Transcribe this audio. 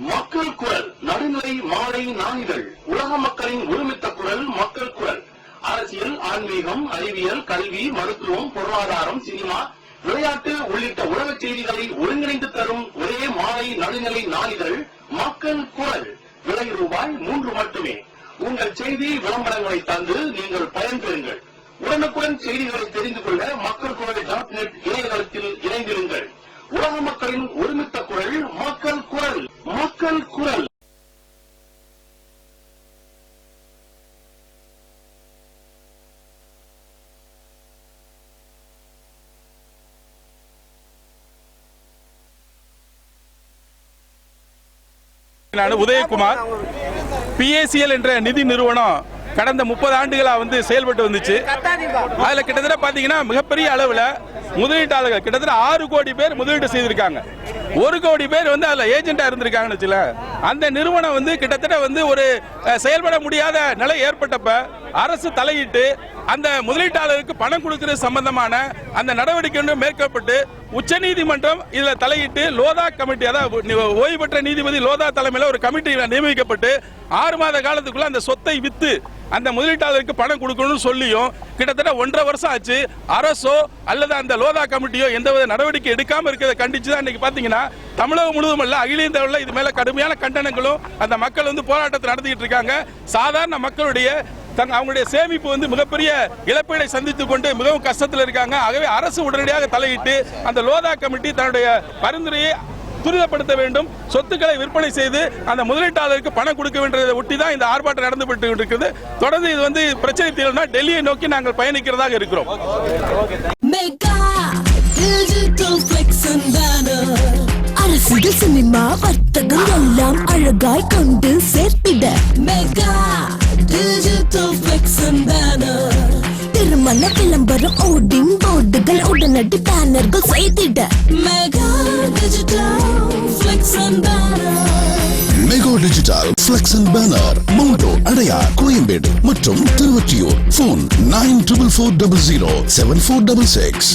மக்கள் குரல் நடுநிலை மாலை நாளிதழ் உலக மக்களின் ஒருமித்த குரல் மக்கள் குரல். அரசியல், ஆன்மீகம், அறிவியல், கல்வி, மருத்துவம், பொருளாதாரம், சினிமா, விளையாட்டு உள்ளிட்ட உலக செய்திகளை ஒருங்கிணைந்து தரும் ஒரே மாலை நடுநிலை நாளிதழ் மக்கள் குரல். விலை ரூபாய் 3 மட்டுமே. உங்கள் செய்தி விளம்பரங்களை தந்து நீங்கள் பயன்பெறுங்கள். உடனுக்குடன் செய்திகளை தெரிந்து கொள்ள மக்கள் குரல்.net இணையதளத்தில் இணைந்திருங்கள். உலக மக்களின் ஒருமித்த குரல் மக்கள் குரல். மக்கள் குரல். உதயகுமார். PACL என்ற நிதி நிறுவனம் கடந்த 30 ஆண்டுகளா செயல்பட்டு வந்துச்சு. அதுல கிட்டத்தட்ட பாத்தீங்கன்னா மிகப்பெரிய அளவுல முதலீட்டாளர்கள் கிட்டத்தட்ட 6 கோடி பேர் முதலீடு செய்திருக்காங்க. 1 கோடி பேர் அதுல ஏஜென்டா இருந்திருக்காங்கன்னு வச்சுல. அந்த நிறுவனம் கிட்டத்தட்ட ஒரு செயல்பட முடியாத நிலை ஏற்பட்டப்ப அரசு தலையிட்டு அந்த முதலீட்டாளருக்கு பணம் கொடுக்கிறது சம்பந்தமான அந்த நடவடிக்கை மேற்கொள்ளப்பட்டு உச்சநீதிமன்றம் இதுல தலையிட்டு லோதா கமிட்டி, அதாவது ஓய்வு பெற்ற நீதிபதி லோதா தலைமையில் ஒரு கமிட்டி நியமிக்கப்பட்டு 6 மாத காலத்துக்குள்ள அந்த சொத்தை வித்து அந்த முதலீட்டாளருக்கு பணம் கொடுக்கணும்னு சொல்லியும் கிட்டத்தட்ட 1.5 வருஷம் ஆச்சு. அரசோ அல்லது அந்த லோதா கமிட்டியோ எந்தவித நடவடிக்கை எடுக்காம இருக்கிறத கண்டிச்சு தான் இன்னைக்கு பாத்தீங்கன்னா தமிழகம் முழுவதும் அல்ல அகில இந்திய அளவில் இது மேல கடுமையான கண்டனங்களும் அந்த மக்கள் போராட்டத்தை நடத்திட்டு இருக்காங்க. சாதாரண மக்களுடைய அவங்களுடைய சேமிப்பு மிகப்பெரிய இழப்பீடை சந்தித்துக் கொண்டு மிகவும் கஷ்டத்தில் இருக்காங்க. ஆகவே அரசு உடனடியாக தலையிட்டு அந்த லோதா கமிட்டி தன்னுடைய பரிந்துரையை துரிதப்படுத்த வேண்டும். சொத்துக்களை விற்பனை செய்து அந்த முதலீட்டாளருக்கு பணம் கொடுக்க வேண்டியதை ஒட்டி தான் இந்த ஆர்ப்பாட்டம் நடந்துபட்டு இருக்கிறது. தொடர்ந்து இது பிரச்சனை தீர்வுனா டெல்லியை நோக்கி நாங்கள் பயணிக்கிறதாக இருக்கிறோம். அரசியல், சினிமா, வர்த்தகம் எல்லாம் அழகாய் கொண்டு சேர்த்திட mega digital flex and banner. திருமண விளம்பரம், ஓடிங் போர்டுகள், உடனடி பேனர்கள் செய்திட mega digital flex and banner. Mega digital flex and banner, மவுண்டோ, அடையார், கோயம்பேடு மற்றும் திருவொற்றியூர். போன் 9440074666.